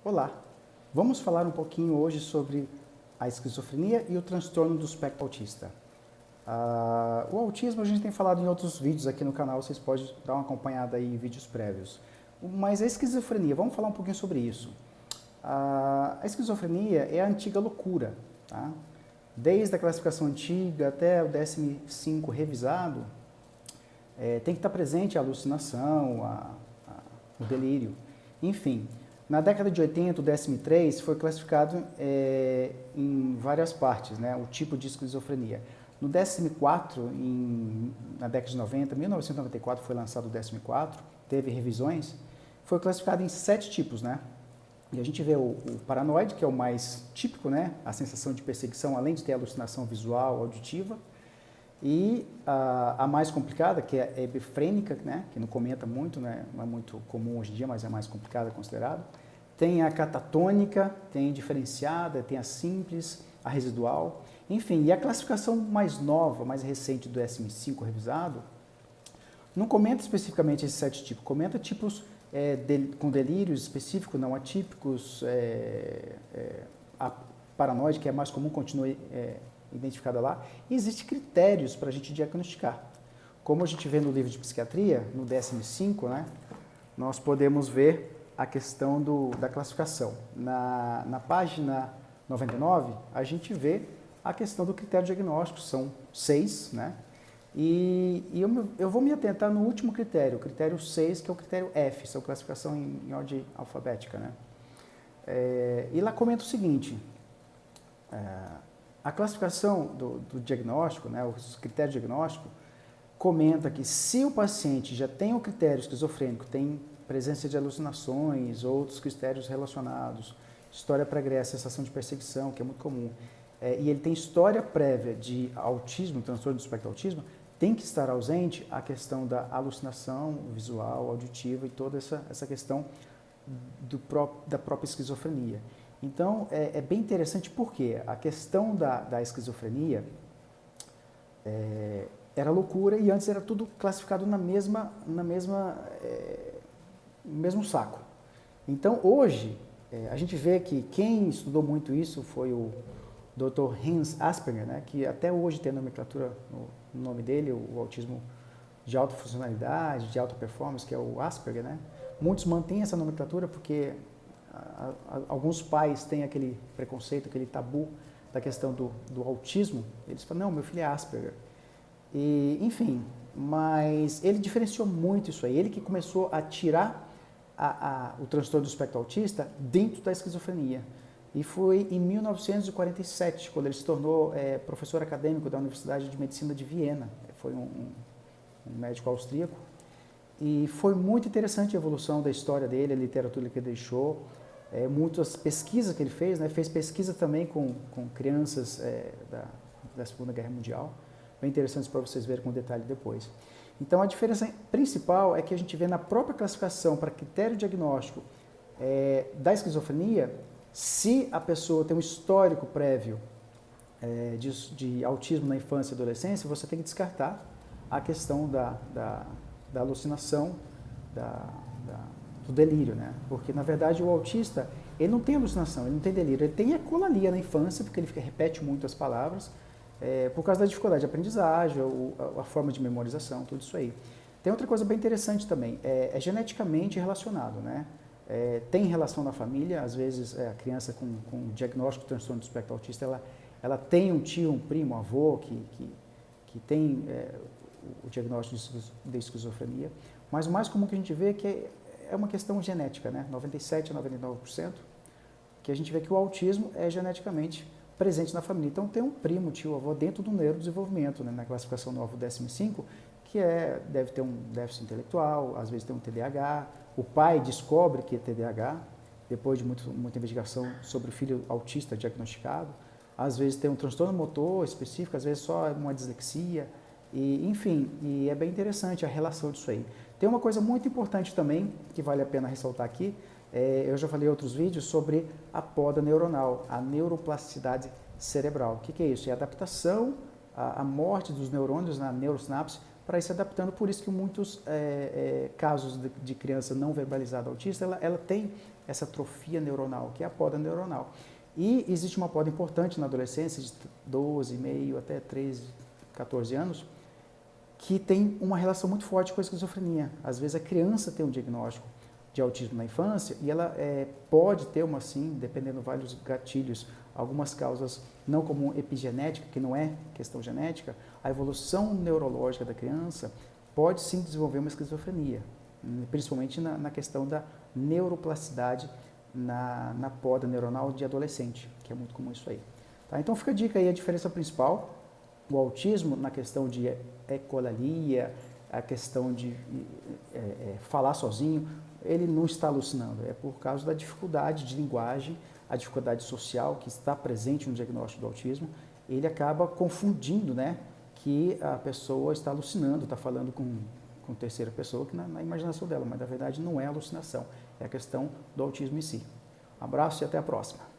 Olá, vamos falar um pouquinho hoje sobre a esquizofrenia e o transtorno do espectro autista. O autismo a gente tem falado em outros vídeos aqui no canal, vocês podem dar uma acompanhada aí em vídeos prévios. Mas a esquizofrenia, vamos falar um pouquinho sobre isso. A esquizofrenia é a antiga loucura, tá? Desde a classificação antiga até o DSM-5 revisado, tem que estar presente a alucinação, o delírio, enfim. Na década de 80, o DSM-3 foi classificado em várias partes, né, o tipo de esquizofrenia. No DSM-4, na década de 90, 1994 foi lançado o DSM-4, teve revisões, foi classificado em 7 tipos, né? E a gente vê o paranoide, que é o mais típico, né, a sensação de perseguição, além de ter alucinação visual, auditiva. E a mais complicada, que é a hebefrênica, né, que não comenta muito, né, não é muito comum hoje em dia, mas é mais complicada considerado. Tem a catatônica, tem a diferenciada, tem a simples, a residual. Enfim, e a classificação mais nova, mais recente do DSM-5 revisado, não comenta especificamente esses 7 tipos, comenta tipos com delírios específicos, não atípicos, a paranoide, que é mais comum, continua identificada lá, e existem critérios para a gente diagnosticar. Como a gente vê no livro de psiquiatria, no DSM-5, né, nós podemos ver a questão da classificação. Na página 99, a gente vê a questão do critério diagnóstico, são 6, né? E eu vou me atentar no último critério, o critério 6, que é o critério F, são classificação em ordem alfabética, né? E lá comenta o seguinte, a classificação do diagnóstico, né, o critério diagnóstico, comenta que se o paciente já tem o critério esquizofrênico, tem presença de alucinações, outros critérios relacionados, história pregressa, sensação de perseguição, que é muito comum, e ele tem história prévia de autismo, transtorno do espectro autismo, tem que estar ausente a questão da alucinação visual, auditiva e toda essa questão da própria esquizofrenia. Então, é bem interessante porque a questão da esquizofrenia era loucura e antes era tudo classificado no mesmo saco. Então, hoje, a gente vê que quem estudou muito isso foi o Dr. Hans Asperger, né, que até hoje tem a nomenclatura no nome dele, o autismo de alta funcionalidade, de alta performance, que é o Asperger, né? Muitos mantêm essa nomenclatura porque alguns pais têm aquele preconceito, aquele tabu da questão do autismo. Eles falam, não, meu filho é Asperger. E, enfim, mas ele diferenciou muito isso aí. Ele que começou a tirar o transtorno do espectro autista dentro da esquizofrenia. E foi em 1947, quando ele se tornou professor acadêmico da Universidade de Medicina de Viena. Foi um médico austríaco. E foi muito interessante a evolução da história dele, a literatura que ele deixou, muitas pesquisas que ele fez, né? Fez pesquisa também com crianças da Segunda Guerra Mundial, bem interessantes para vocês verem com detalhe depois. Então a diferença principal é que a gente vê na própria classificação para critério diagnóstico da esquizofrenia, se a pessoa tem um histórico prévio de autismo na infância e adolescência, você tem que descartar a questão da alucinação, do delírio, né? Porque, na verdade, o autista, ele não tem alucinação, ele não tem delírio, ele tem ecolalia na infância, porque ele repete muito as palavras, por causa da dificuldade de aprendizagem, a forma de memorização, tudo isso aí. Tem outra coisa bem interessante também, é geneticamente relacionado, né? Tem relação na família, às vezes a criança com diagnóstico de transtorno do espectro autista, ela tem um tio, um primo, um avô que tem o diagnóstico de esquizofrenia, mas o mais comum que a gente vê é que é uma questão genética, né? 97% a 99%, que a gente vê que o autismo é geneticamente presente na família. Então tem um primo, tio, avô dentro do neurodesenvolvimento, né? Na classificação nova do DSM-5, que deve ter um déficit intelectual, às vezes tem um TDAH, o pai descobre que é TDAH, depois de muita investigação sobre o filho autista diagnosticado, às vezes tem um transtorno motor específico, às vezes só uma dislexia, enfim, e é bem interessante a relação disso aí. Tem uma coisa muito importante também, que vale a pena ressaltar aqui, eu já falei em outros vídeos sobre a poda neuronal, a neuroplasticidade cerebral. O que é isso? É a adaptação, a morte dos neurônios na neurosinapse para ir se adaptando. Por isso que muitos casos de criança não verbalizada autista, ela tem essa atrofia neuronal, que é a poda neuronal. E existe uma poda importante na adolescência, de 12,5 até 13, 14 anos, que tem uma relação muito forte com a esquizofrenia. Às vezes a criança tem um diagnóstico de autismo na infância e ela pode ter uma, sim, dependendo de vários gatilhos, algumas causas não como epigenética, que não é questão genética, a evolução neurológica da criança pode sim desenvolver uma esquizofrenia, principalmente na questão da neuroplasticidade na poda neuronal de adolescente, que é muito comum isso aí. Tá? Então fica a dica aí, a diferença principal, o autismo na questão de ecolalia, a questão de falar sozinho, ele não está alucinando, é por causa da dificuldade de linguagem, a dificuldade social que está presente no diagnóstico do autismo, ele acaba confundindo, né, que a pessoa está alucinando, está falando com terceira pessoa, que na imaginação dela, mas na verdade não é alucinação, é a questão do autismo em si. Um abraço e até a próxima.